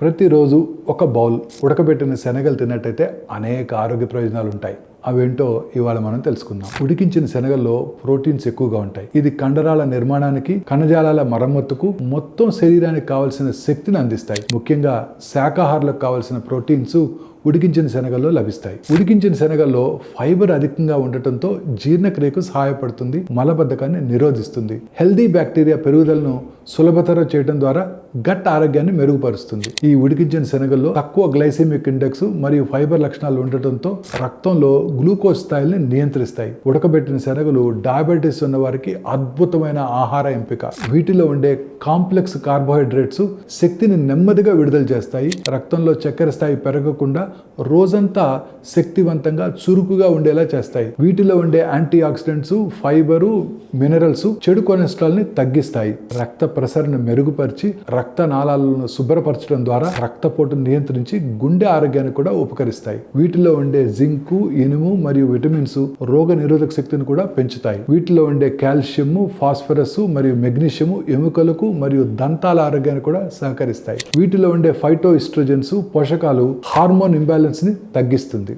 ప్రతిరోజు ఒక బౌల్ ఉడకబెట్టిన శనగలు తిన్నట్టయితే అనేక ఆరోగ్య ప్రయోజనాలు ఉంటాయి. అవేంటో ఇవాళ మనం తెలుసుకుందాం. ఉడికించిన శనగల్లో ప్రోటీన్స్ ఎక్కువగా ఉంటాయి. ఇది కండరాల నిర్మాణానికి, కణజాలాల మరమ్మతుకు, మొత్తం శరీరానికి కావలసిన శక్తిని అందిస్తాయి. ముఖ్యంగా శాకాహారులకు కావలసిన ప్రోటీన్స్ ఉడికించిన శనగల్లో లభిస్తాయి. ఉడికించిన శనగల్లో ఫైబర్ అధికంగా ఉండటంతో జీర్ణక్రియకు సహాయపడుతుంది, మలబద్ధకాన్ని నిరోధిస్తుంది. హెల్దీ బ్యాక్టీరియా పెరుగుదలను సులభతరం చేయడం ద్వారా గట్ ఆరోగ్యాన్ని మెరుగుపరుస్తుంది. ఈ ఉడికించిన శనగల్లో తక్కువ గ్లైసెమిక్ ఇండెక్స్ మరియు ఫైబర్ లక్షణాలు ఉండటంతో రక్తంలో గ్లూకోజ్ స్థాయిల్ని నియంత్రిస్తాయి. ఉడకబెట్టిన శనగలు డయాబెటీస్ ఉన్న వారికి అద్భుతమైన ఆహార ఎంపిక. వీటిలో ఉండే కాంప్లెక్స్ కార్బోహైడ్రేట్స్ శక్తిని నెమ్మదిగా విడుదల చేస్తాయి. రక్తంలో చక్కెర స్థాయి పెరగకుండా రోజంతా శక్తివంతంగా, చురుకుగా ఉండేలా చేస్తాయి. వీటిలో ఉండే యాంటీ ఆక్సిడెంట్స్, ఫైబరు, మినరల్స్ చెడు కొలెస్ట్రాల్ ని తగ్గిస్తాయి. రక్త ప్రసరణ మెరుగుపరిచి రక్త నాళాలను శుభ్రపరచడం ద్వారా రక్తపోటును నియంత్రించి గుండె ఆరోగ్యానికి కూడా ఉపకరిస్తాయి. వీటిలో ఉండే జింక్, ఇనుము మరియు విటమిన్స్ రోగ నిరోధక శక్తిని కూడా పెంచుతాయి. వీటిలో ఉండే కాల్షియం, ఫాస్ఫరస్ మరియు మెగ్నీషియం ఎముకలకు మరియు దంతాల ఆరోగ్యానికి కూడా సహకరిస్తాయి. వీటిలో ఉండే ఫైటో ఈస్ట్రోజన్స్ పోషకాలు హార్మోన్ ఇంబ్యాలెన్స్ ని తగ్గిస్తుంది.